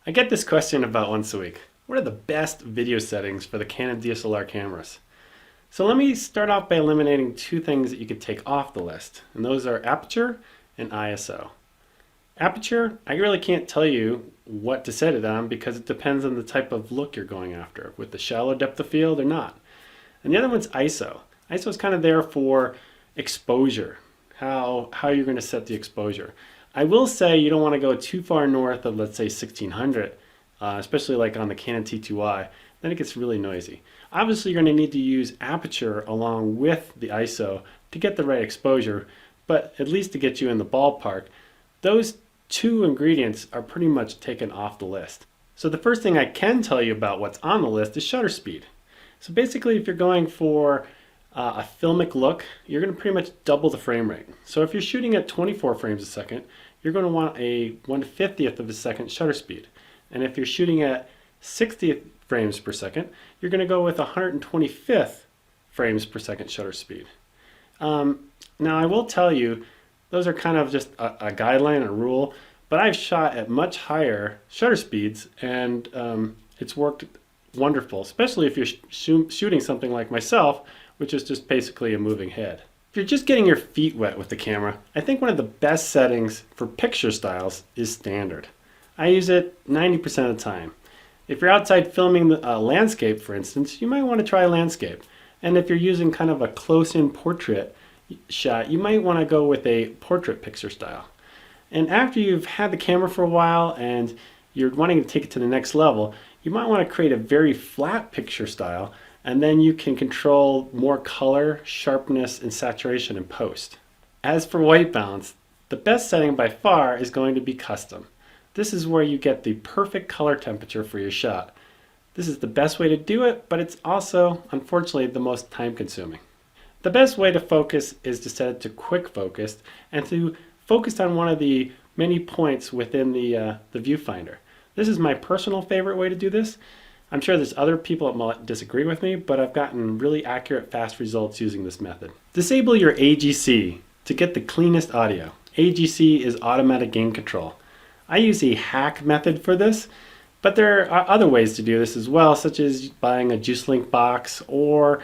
I get this question about once a week. What are the best video settings for the Canon DSLR cameras? So let me start off by eliminating two things that you could take off the list, and those are Aperture and ISO. Aperture, I really can't tell you what to set it on because it depends on the type of look you're going after, with the shallow depth of field or not. And the other one's ISO. ISO is kind of there for exposure, how you're going to set the exposure. I will say you don't want to go too far north of, let's say, 1600, especially like on the Canon T2i. Then it gets really noisy. Obviously, you're going to need to use Aperture along with the ISO to get the right exposure, but at least to get you in the ballpark. Those two ingredients are pretty much taken off the list. So the first thing I can tell you about what's on the list is shutter speed. So basically, if you're going for a filmic look, you're going to pretty much double the frame rate. So if you're shooting at 24 frames a second, you're going to want a 1/50th of a second shutter speed. And if you're shooting at 60 frames per second, you're going to go with 125th frames per second shutter speed. Now I will tell you, those are kind of just a guideline, a rule, but I've shot at much higher shutter speeds and it's worked wonderful, especially if you're shooting something like myself, which is just basically a moving head. If you're just getting your feet wet with the camera, I think one of the best settings for picture styles is standard. I use it 90% of the time. If you're outside filming a landscape, for instance, you might want to try landscape. And if you're using kind of a close-in portrait shot, you might want to go with a portrait picture style. And after you've had the camera for a while and you're wanting to take it to the next level, you might want to create a very flat picture style, and then you can control more color, sharpness, and saturation in post. As for white balance, the best setting by far is going to be custom. This is where you get the perfect color temperature for your shot. This is the best way to do it, but it's also, unfortunately, the most time consuming. The best way to focus is to set it to quick focus and to focus on one of the many points within the viewfinder. This is my personal favorite way to do this. I'm sure there's other people that might disagree with me, but I've gotten really accurate, fast results using this method. Disable your AGC to get the cleanest audio. AGC is automatic gain control. I use a hack method for this, but there are other ways to do this as well, such as buying a Juicelink box or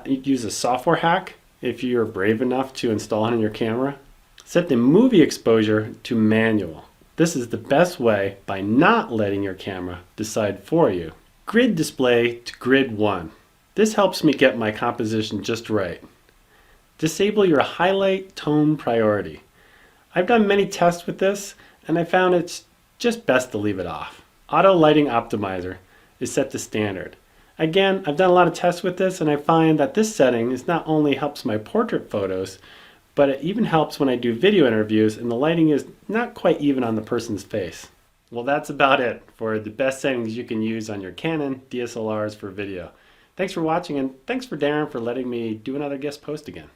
use a software hack if you're brave enough to install it on your camera. Set the movie exposure to manual. This is the best way by not letting your camera decide for you. Grid display to grid 1. This helps me get my composition just right. Disable your highlight tone priority. I've done many tests with this and I found it's just best to leave it off. Auto lighting optimizer is set to standard. Again, I've done a lot of tests with this and I find that this setting is not only helps my portrait photos, but it even helps when I do video interviews and the lighting is not quite even on the person's face. Well, that's about it for the best settings you can use on your Canon DSLRs for video. Thanks for watching, and thanks for Darren for letting me do another guest post again.